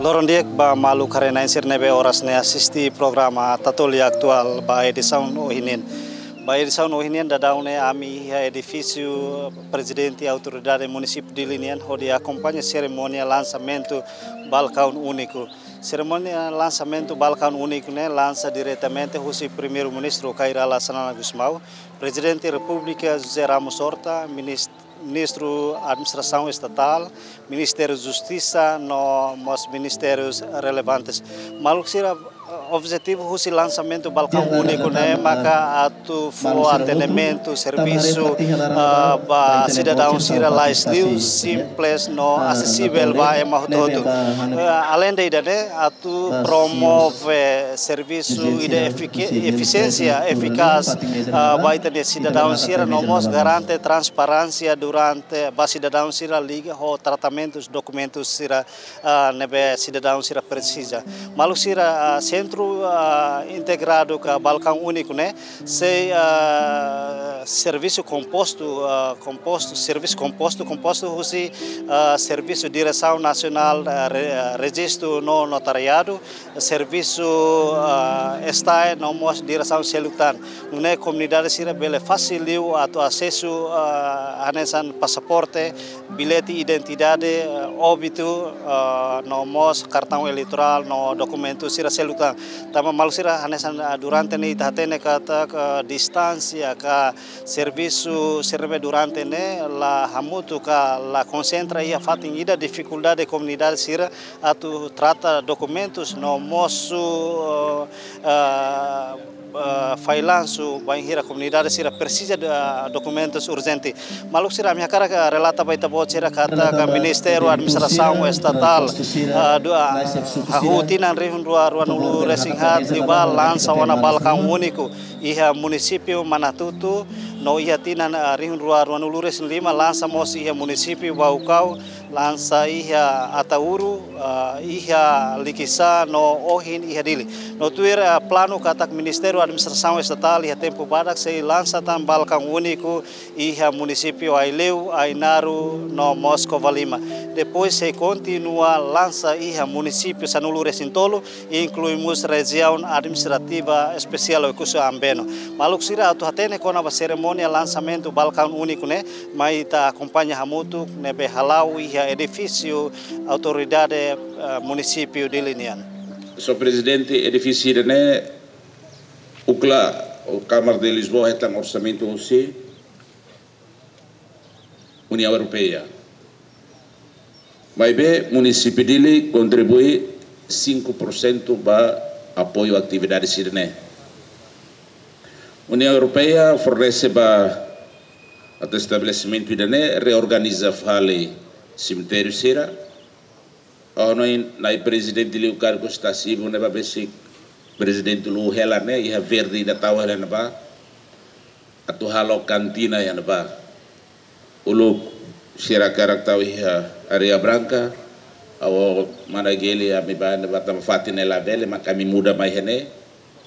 Lorondiek ba malu karena insir nebe oras ne assisti programa tatoli aktual ba edição ohinin. Ba edição ohinin da daune ami ha edifício presidente autoridade município de Linian onde acompanha cerimônia lançamento balcão único. Cerimônia lançamento balcão único né lança diretamente o primeiro-ministro Kaira Lassanana Gusmao, presidente da República José Ramos Horta, Ministro da Administração Estatal, Ministério da Justiça, nos ministérios relevantes. Maluxira objetivo do lançamento do balcão único, né? Maka atu for atendimento, serviço para cidadãos sira laisliu simples, no acessível ba é todo. Além da né, atu promove serviço e de eficiência eficaz vai ter cidadãos sira nomos garante transparência durante ba cidadãos sira liga o tratamentos documentos sira nebe cidadãos sira precisa. Maluxira centro integrado com balcão único, né? Se serviço composto, serviço composto, serviço direção nacional, registro no notariado, serviço está no direção celular. Na comunidade sira bele faciliu a acesso a nesan passaporte, bilhete identidade, óbito, no cartão eleitoral, no documento sira celular. Tama malusira hanesan durante ni tatene kata distância ka serviço serve durante ne la hamutu ka la concentra ia fatin ida dificuldade comunidade sira atu trata documentos no moço failanço banhira comunidade sira precisa de documentos urgentes. Maluk sira minha cara relata baita bot sira kata ka Ministério da Administração Estatal a rotina rihun ruanulu resinghat tiba lança wana balcão único iha município Manatutu no iha tinan rihun ruanulu resin lima lança mos iha município Baucau lança iha Atauru iha Likisa no ohin iha dili no tuir plano kata Ministério da Administração Estatal iha tempo badak se lança tam balcão único iha município Aileu Ainaru no Moscova Lima depois se continua lança iha município Sanulu Resintolo e incluímos região administrativa especial o curso Ambeno. Maluk sira atu hatene kona ba cerimônia lançamento balcão único né, mas ta acompanha hamutu nebe halau iha edifício autoridade município de Linian. Sou presidente edifício né o Câmara de Lisboa tem orçamento OC União Europeia. Mas bem, município dele contribui 5% para apoio à atividade sirene. A União Europeia fornece para o estabelecimento de reorganiza fale cemitério sira. O presidente Liu Cargo está sibo ne ba se presidente Lu hela ne ia verde da tawa ne ba atu halo cantina ya ne ba ulu sira karakter ia area branca ao manageli a mi ba ne ba tam fatine la bele ma kami muda mai hene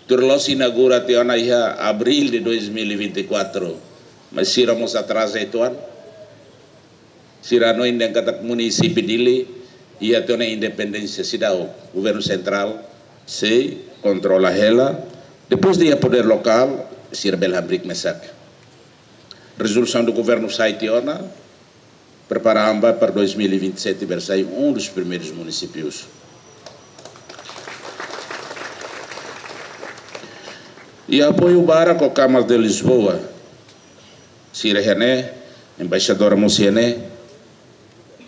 turlos inaugura te ona ia abril de 2024 mas siramos atrás etuan sirano indeng kata município dili ia ter uma independência cidadão, o governo central se controla ela, depois de poder local, se rebela brick mesak. Resolução do governo Saitiona, preparamos para 2027 Versailles, dos primeiros municípios. E apoio para a Câmara de Lisboa, Sira René, embaixadora Mociene,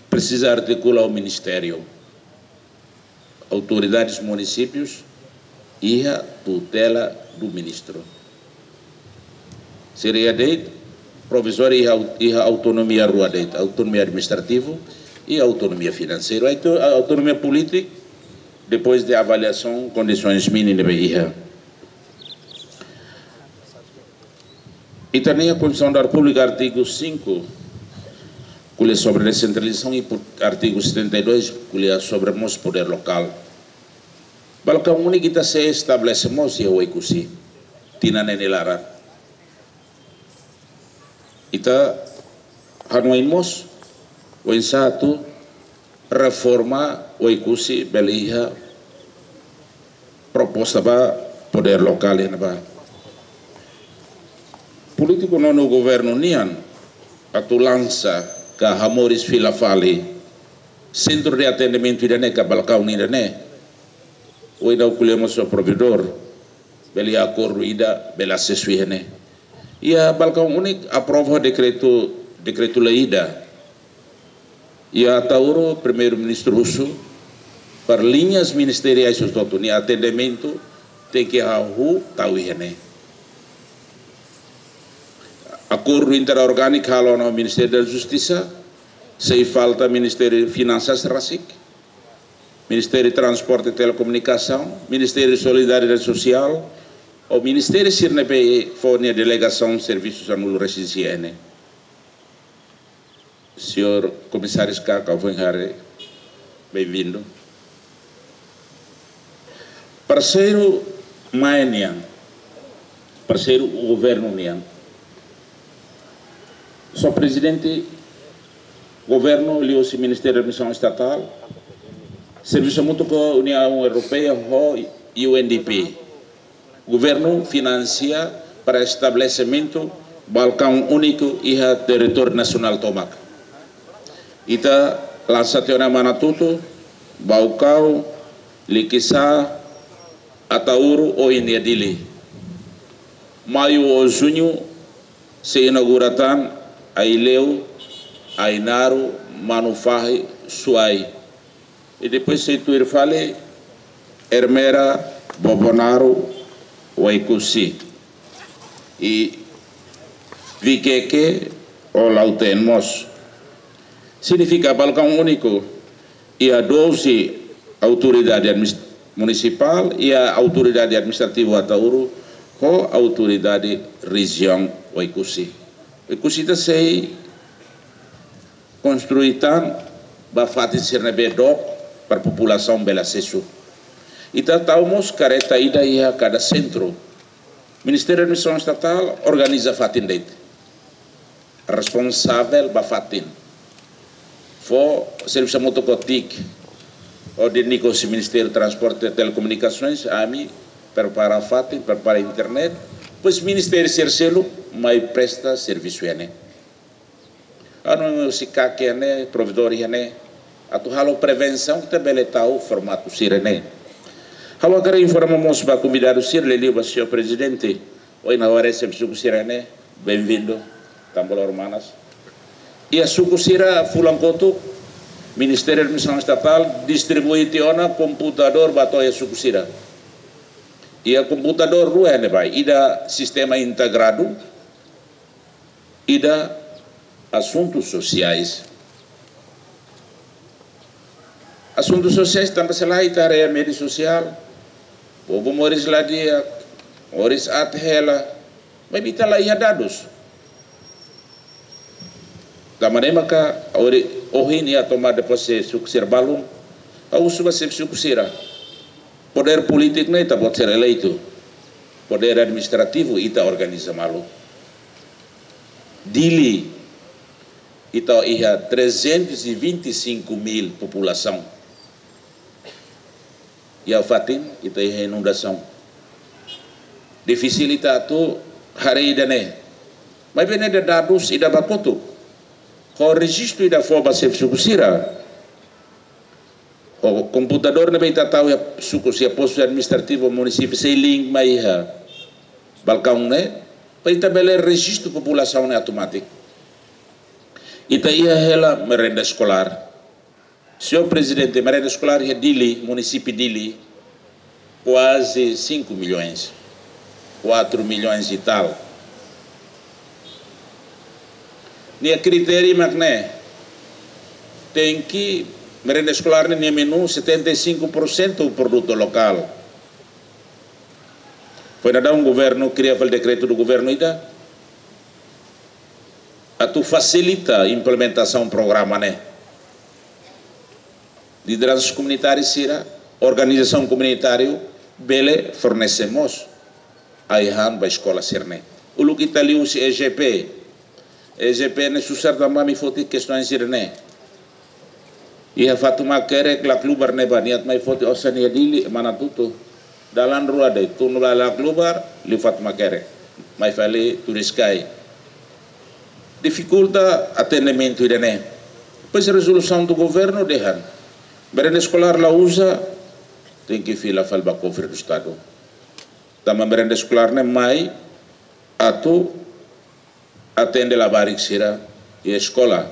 precisa articular o Ministério, autoridades municípios e a tutela do ministro. Seria deito provisória e a autonomia rua deito, autonomia administrativa e a autonomia financeira, a autonomia política depois de avaliação condições mínimas e também a Constituição da República artigo 5 que é sobre descentralização e artigo 72 que é sobre o nosso poder local. Balcão único kita se estabelecemos e o ecusi tina nenelara. Ita hanuimos o satu reforma Oikusi beliha proposta ba poder local na ba político no governo nian atu lança ka Hamores Filafali centro de atendimento idane ka Balcão idane o ida kulemos o provedor beli acordo ida bela sesuihene ia Balcão unik aprova decreto lei ida ia tauro primeiro-ministro russo para linhas ministeriais sustoto ni atendimento tem que hahu tauihene acordo interorgânico halo no Ministério da Justiça sem falta Ministério de Finanças RASIC Ministério de Transporte e Telecomunicação Ministério de Solidariedade Social o Ministério Sirnepe forne a delegação de serviços anulo residenciais senhor comissário Skaka bem-vindo. Parceiro Maenian, parceiro governo Nian, sou presidente governo Liosi Ministério da Missão Estatal, Serviço Mútuo com a União Europeia e UNDP, governo financia para estabelecimento Balcão Único e Território Nacional Tomac. Ita lançationa Manatuto, Baucau, Liquissá, Atauro ou Iniadili. Maio ou junho se inauguratan Aileu, Ainaro, Manufahi, Suai. E depois se tu fale Hermera, Bobonaro, Waikusi. E Viqueque ou Lautenmos. Significa Balcão Único e a 12 autoridades municipal e a autoridade administrativa Atauro com a autoridade região Waikusi. Waikusi está se construir bafate Sirnebedo para a população bela acesso. E estamos careta ida e a cada centro. Ministério da Missão Estatal organiza fatindete. Responsável bafatin. For serviço motocotic o de Nicos Ministério do Transporte e Telecomunicações, AMI, prepara fatin, prepara internet, pois Ministério Cercelo, mas presta serviço ene. Ano se caque ene, provedor ene, atu halo prevenção que também está o formato sirene. Halo agora informamos para convidar o Sir Lelio, senhor presidente, hoje na hora serviço sirene, bem-vindo, tambor hermanas. E a sucusira Fulancoto, Ministério da Missão Estatal, distribui computador bato a sucusira. E a computador ruene vai, ida sistema integrado, ida assuntos sociais. Assuntos sociais também se lá ita área média social, o moris lá dia, moris athela, mas ita lá ia dados. Da maneira que hoje a tomar depois de suceder balão, a uso vai ser suceder. Poder político não está pode ser eleito, poder administrativo está organiza malo. Dili está ia 325.000 população. E a fatin está ia inundação. Difícil está tu hari dane. Mas bem de dados ida bakoto. O registro da forma se sucusira. O computador não vai estar sucusia posto administrativo município sem link mais balcão né? Para estabelecer registro população automático. E daí ela merenda escolar. Senhor presidente, merenda escolar é Dili, município Dili, quase 5 milhões, 4 milhões e tal. Nia critério magné tem que merenda escolar nem menu 75% do produto local. Foi nada governo cria o decreto do governo ida. A tu facilita a implementação do programa né. Lideranças comunitárias será organização comunitária bele fornecemos a ihan ba escola serne. O lugar que ali o EGP é necessário também me fosse questões serne. Ia Fatuma Kerek la klubar neba niat mai foto osan ia dili mana tutu dalan rua dai tunu la klubar li Fatuma Kerek mai fale turiskai dificulta atendimento idane pois resolução do governo dehan merenda escolar la usa tem que fila falba cofre do estado tama merenda escolar ne mai atu atende la barik sira e escola.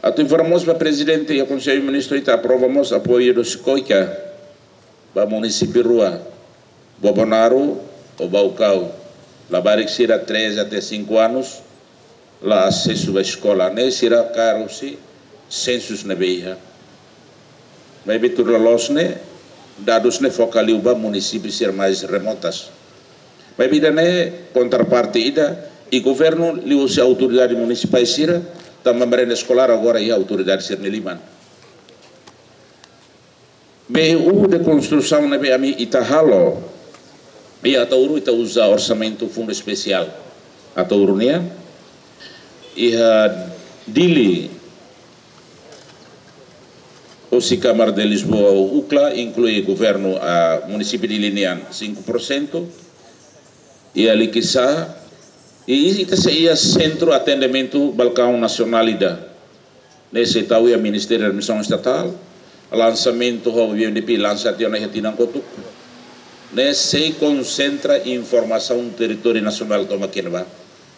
Atu informamos para o presidente e o Conselho Ministro e aprovamos apoio do Sicoica para o município Rua, Bobonaro ou Baucau. Lá barik sira 3 até 5 anos, lá acesso à escola, né? Sira caro se census na beira. Mas betul lolos né, dados né focali uba municípios ser mais remotas. Mas vida né contrapartida e governo li usa autoridade municipal sira também merenda escolar agora é a autoridade Sirneliman. BU de construção na BAMI Itahalo e a Tauru ita usa orçamento fundo especial a Taurunia e a Dili o Câmara de Lisboa o UCLA inclui governo a município de Linian 5% e a Liquissá e isso seria centro atendimento Balcão Nacionalidade. Nesse tahu é Ministério da Missão Estatal, lançamento do BNP lança na Retina Cotuc. Nesse concentra informação do território nacional toma Kenba.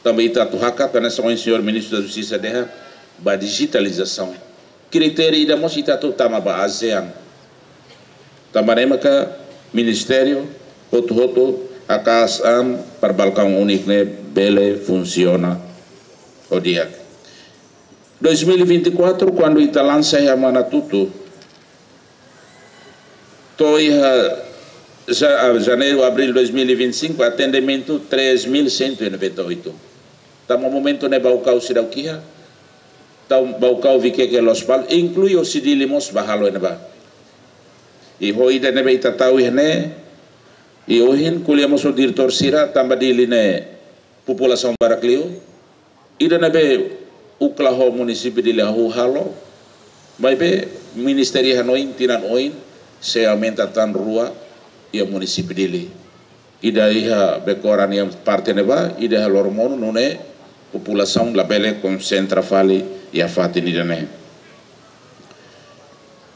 Também está tuhaca para nessa o senhor Ministro da Justiça derra ba digitalização. Critério da moça está tudo tama ba ASEAN. Tamarema ka Ministério outro a KSM para Balcão Único né bele funciona o dia 2024 quando ita lança a Manatuto janeiro abril 2025 atendimento 3.198 estamos no momento ne Baucau Sirauquia tam Baucau Vique que Los Pal inclui o Sidilimos bahalo neba e hoida neba ita tau ne e hoje colhemos o diretor Sira também dele né população Baraclio e da nebe Uclaho município de Lahu Halo mas be Ministério Hanoi tiran oin se aumenta tan rua e o município dele e daí a becoran yang parte neba e da hormono não é população la bele concentra fali e a fatini dane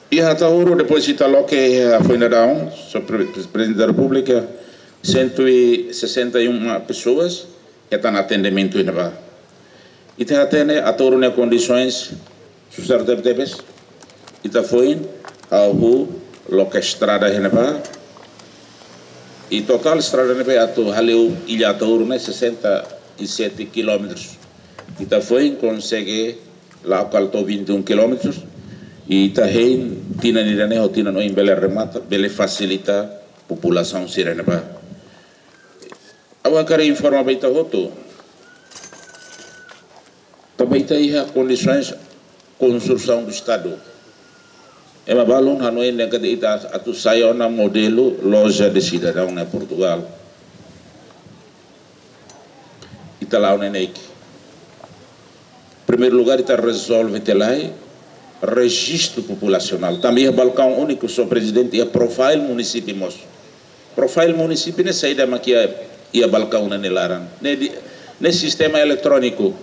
e a Tauro depois está lo que foi na down sobre presidente da República 161 pessoas que estão em atendimento ainda e tem atende a Tauro em condições sustentáveis e está foi ao local estrada ainda e total estrada ainda ato haleu ilha Tauro né 67 quilômetros e está foi consegue lá caltou 21 quilômetros e está aí tina nirane ou tina no em bela remata bela facilita população sirene ba awak kare informa baita hoto também tem condições construção do estado é uma balão Hanoi nega de ita atu saio na modelo loja de cidadão na Portugal ita lá nenek primeiro lugar ita resolve telai registro populacional também é Balcão Único sou presidente e profile município profile município ne saída maquia e a Balcão na nelaran ne sistema eletrônico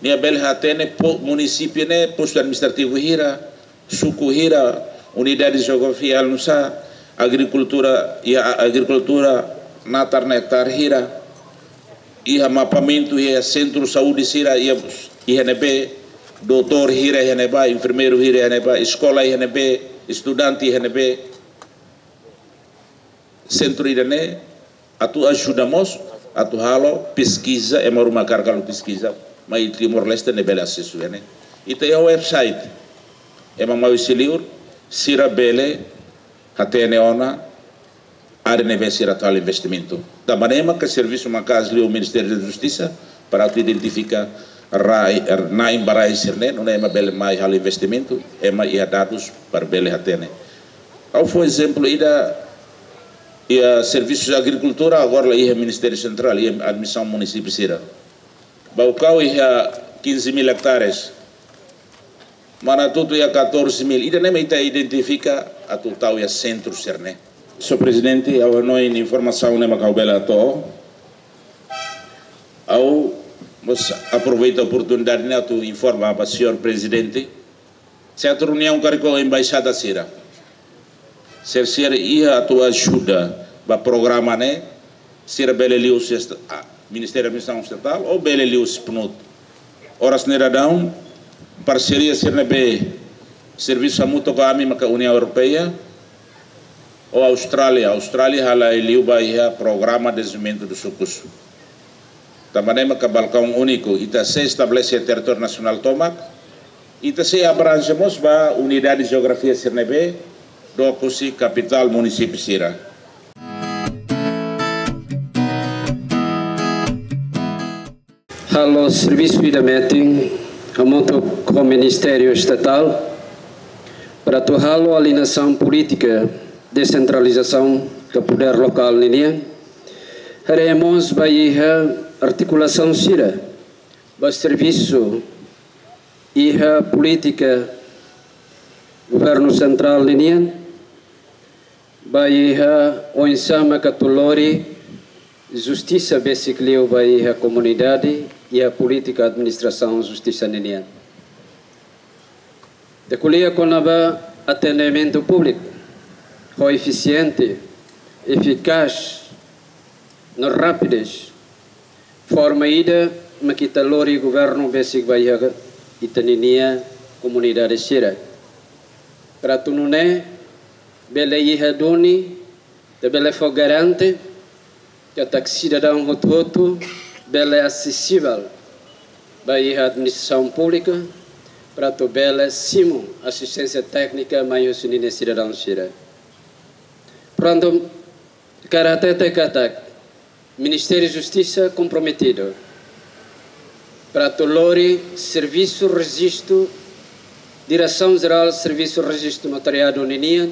ne bel hatene município ne posto administrativo hira suku hira unidade geografia nusa agricultura e agricultura natar nectar hira e mapamento e centro saúde sira e NB doutor hira heneba, enfermeiro hira heneba, escola heneba, estudante heneba, centro irane, atu ajudamos, atu halo pesquisa, é uma carga de pesquisa, mas Timor-Leste não é acesso, né? E tem o website, é uma auxiliar, sira bele, até neona, área neve sira tal investimento. Da maneira que serviço uma casa o Ministério da Justiça para identificar na embarai sirne não é uma bela mais hal investimento é mais dados para bela atene ao foi exemplo ida e a serviços de agricultura agora lá é Ministério Central e a admissão município sira Baucau é 15.000 hectares Mana tudo ia 14.000. Ida nem ita identifica a total ia centro ser, né? Sr. Presidente, ao não informação nem macaubela to. Ao mas aproveita a oportunidade né tu informar para o Sr. Presidente. Se a reunião com a embaixada será. Ser ia a tua ajuda para programa né? Ser beleliu Ministério da Administração Estatal ou beleliu PNUD. Horas neradão parceria ser nebe serviço mútuo com a União Europeia ou Austrália hala eliu bahia programa de desenvolvimento do sucus. Também que balcão único ita se estabelece território nacional tomac ita se abrangemos ba unidade de geografia ser nebe do Cosi capital município Sira. Halo serviço de meeting junto com o Ministério Estatal para tornar a alienação política, descentralização do poder local nele. Haremos baia articulação sira, ba serviço e a política governo central nele, baia o ensama catolori justiça basically baia a comunidade e a política administração justiça nele. De colher com atendimento público, eficiente, eficaz, no rápido, forma ida makita lori governo basic baia itaninia comunidade sira. Para tunune bele iha doni, de bele fo garante que a cidadão hoto bele acessível baia administração pública para to bele simo assistência técnica mais unine cidadão sira. Pronto, caráter katak Ministério da Justiça comprometido para tolore serviço registro Direção Geral Serviço Registro Notariado União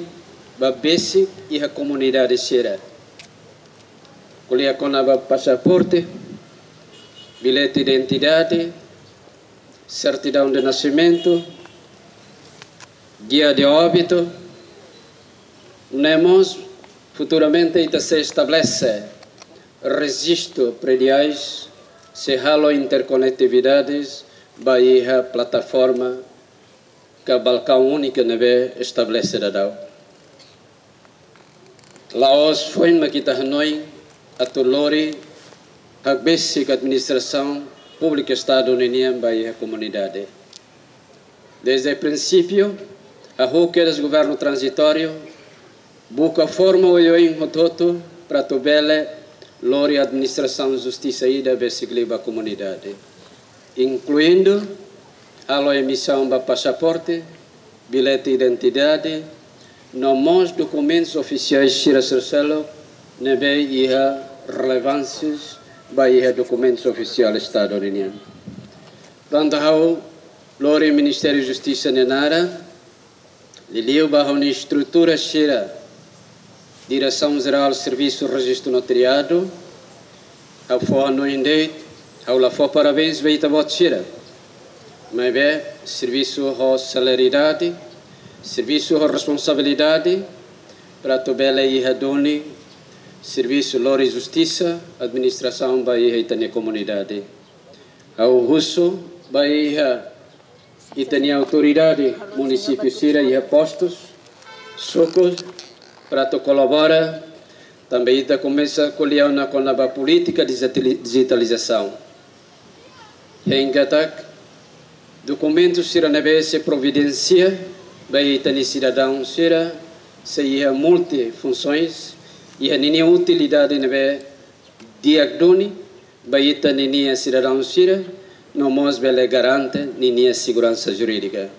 ba basic e a comunidade sira. Colher com a passaporte, bilhete de identidade, certidão de nascimento, guia de óbito. Nemos futuramente ita se estabelece registro prediais, se halo interconectividades, baia plataforma que a balcão única neve estabelece dadau. Laos foi uma kita hanoi a tolori a basic administração pública Estado União baia comunidade. Desde o princípio, a RUC do governo transitório busca forma o em rototo para tobele lori administração justiça e da bicicleta comunidade, incluindo a emissão do passaporte, bilhete de identidade, nomos documentos oficiais sira sercelo, nebe iha relevâncias baia documentos oficiais Estado União. Quando há lori Ministério da Justiça nenara, liliu ba uma estrutura sira Direção Geral Serviço Registro Notariado, ao for no indeit, ao lá for parabéns beita botira, mas bem serviço de salariedade, serviço de responsabilidade, para tobela e redoni, serviço lori justiça, administração baia itania comunidade, ao russo baia itania autoridade município sira e postos, socos para tu colabora, também está começa a colher com a política de digitalização. Em Gatak, documentos serão se providencia, bem tani cidadão será, se ia multifunções, e a nenhuma utilidade nebe diagdoni, bem tani cidadão será, não mos bele garante nenhuma segurança jurídica.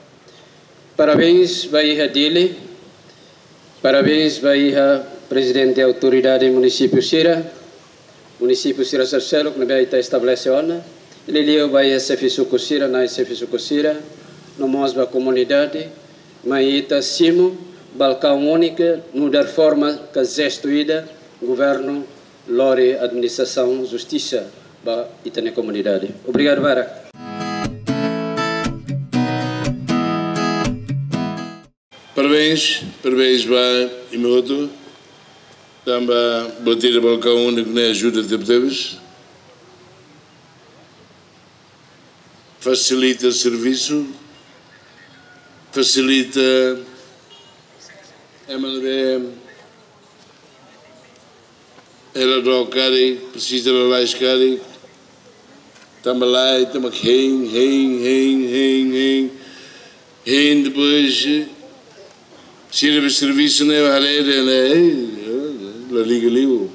Parabéns, bem a dele. Parabéns baia presidente da autoridade município Sira Sarcelo, que nebe ita estabelece ona. Ele liu baia serviço Sira, na serviço Sira, no mosba comunidade, mas ita simo balcão única, no dar forma que gestuída governo, lori administração, justiça, ba ita na comunidade. Obrigado, Barak. parabéns para Imoto. Também bater o balcão único na ajuda de deputados. Facilita o serviço, facilita ela do cari, precisa lá escari, também lá, também hein, depois sirve serviço né, la liga livre,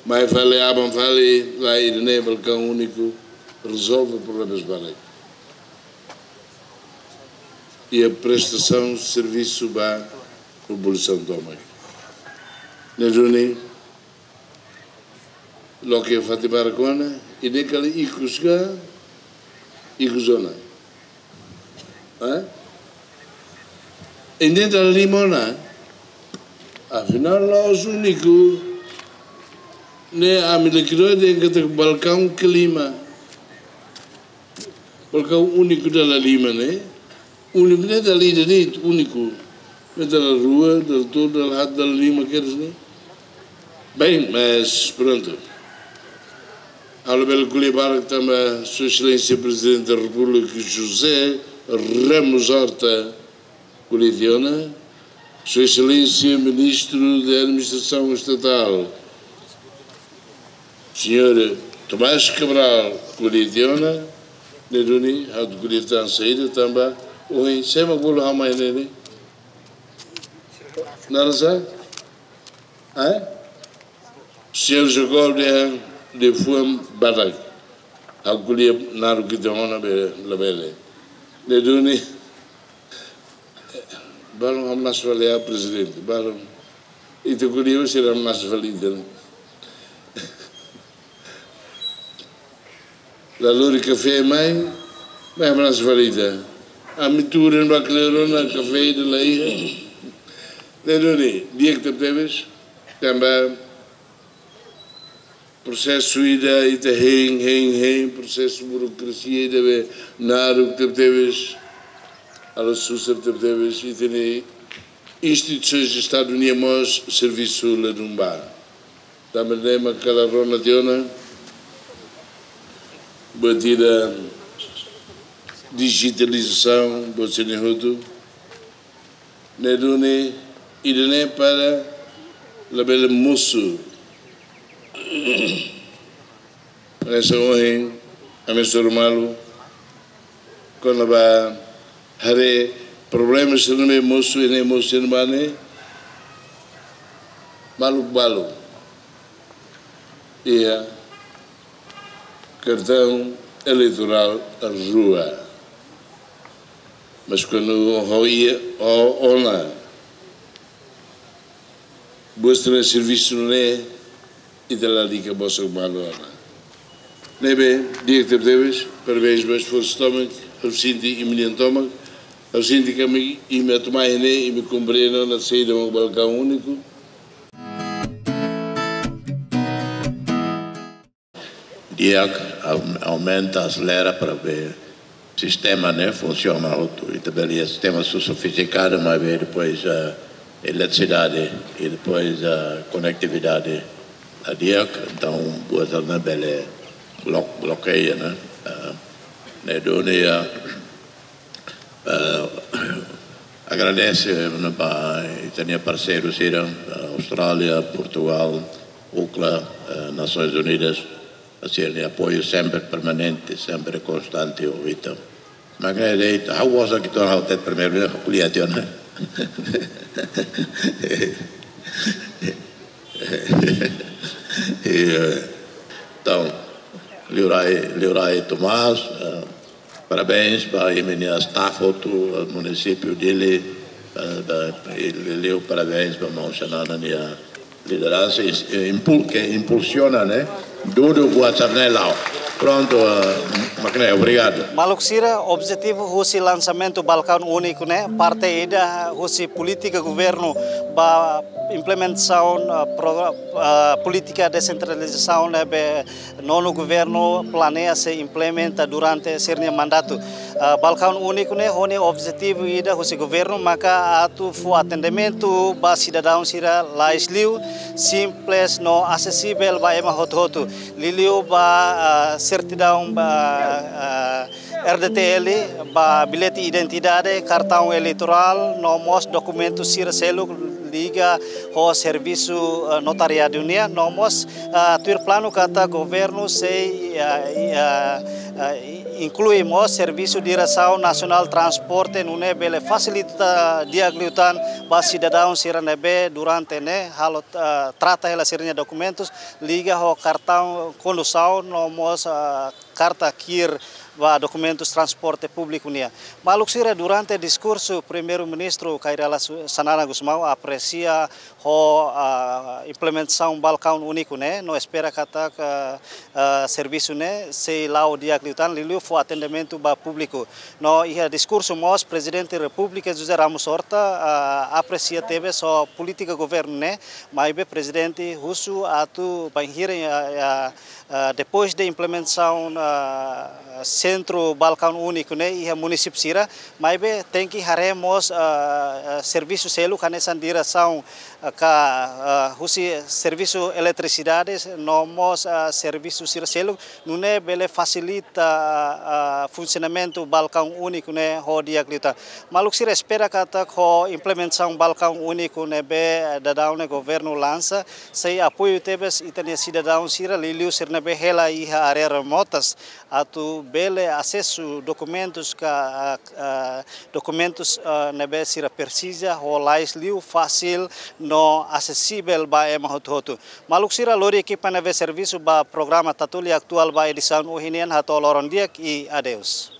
mas vale abam vale lá ir né, balcão único resolve problemas para e a prestação de serviço para a população também. Nejuni, lo que fati barcona e daquele icusga, icusona, e dentro da limona, afinal lá os únicos, né a milagre de que o balcão clima, balcão único da lima, né? Único não é dali direito, único. Não é da rua, da todo, da lado da lima, queres, né? Bem, mas pronto. Ao belo Culibar, também Sua Excelência Presidente da República, José Ramos Horta Colidiona, Sua Excelência Ministro da Administração Estatal, Sr. Tomás Cabral Colidiona, Neruni, a de Colidiona saída também. Oi, sema bolo hamai nene. Narasa? Senhor Jacob de Fuam Barak. Agulia naru kitona be labele. Ne duni. Balon hamnas valia presidente. Balon. Itu kulia será hamnas valida. La lori café mai hamnas valida. A mistura em Baclarona, café de leite. Neroni, dia que temos, também processo ida e de processo de burocracia e de naro que temos, a luz que temos e tem instituições de Estado Unidos, serviço lá no bar. Também tem aquela rona de ona, batida digitalização, você nem rodo, nem done, e nem para a bela moço. Nessa hora, a mesma malo, quando vai hare problemas se não é moço e nem moço não vai malu balo, e a cartão eleitoral a rua. Mas quando eu ia ao lá, mostra serviço não é e da lá dica bossa malo lá. Nebe, dia que temos, parabéns mas for estômago, eu sinto iminente estômago, eu sinto que me e me tomar e me compreendo na saída do balcão único. Dia aumenta, acelera para ver sistema, né, funciona alto e também o sistema sofisticado, mas depois a eletricidade e depois a conectividade a dia, então boa na bela bloqueia, né, né, donia agradece e tinha parceiros Austrália, Portugal, UCLA, Nações Unidas. Assim, apoio sempre permanente, sempre constante, ouvido. Mas how was it que eu até primeiro a colher, né? Então, Liurai Tomás, parabéns para a minha staff, o município dele, parabéns para mencionar a minha liderança, que impulsiona, né? Tudo o WhatsApp lá. Pronto, Macné, obrigado. Maluksira, objetivo husi lançamento Balcão Único, né? Parte ida husi política governo ba implementação política descentralização né? Nono governo planeia se implementa durante seu mandato. Balcão Único né? Hone objetivo ida husi governo maka atu fu atendimento ba cidadão sira laisliu simples no acessível ba ema hoto liliu ba certidão ba RDTL ba bilhete identidade cartão eleitoral nomos documentos sira selo liga o serviço notariado unia nomos tuir plano kata governo se incluímos serviço de direção nacional transporte nune bele facilita diagliutan ba cidadão sira nebe durante ne halo trata ela sirnya documentos liga o cartão condução nomos carta kir ba documentos transporte público unia. Maluksira durante o discurso primeiro-ministro Kairala Sanana Gusmão aprecia a implementação Balcão Único né, não espera kata serviço né, se lá o dia cliutan lilu fo atendimento ba público. No ia discurso mos presidente da República José Ramos Horta aprecia teve só política governo né, mas be presidente Russo atu banhirem depois da implementação centro Balcão Único né e município Sira, mas tem que haremos serviço selo canesan direção husi serviço eletricidade nomos serviço Sira selo nune bele facilita funcionamento Balcão Único né ho dia clita. Maluk Sira espera kata ho implementação Balcão Único né be dadau ne governo lança sei apoio tebes itania cidadão Sira liliu sirna be hela iha área remotas atu bele acesso documentos documentos nebe sira precisa ho lais liu fácil no acessível ba ema hotu. Maluk Sira lori equipa nebe serviço ba programa Tatulia Aktual ba edição uhinian hatoloron diak e adeus.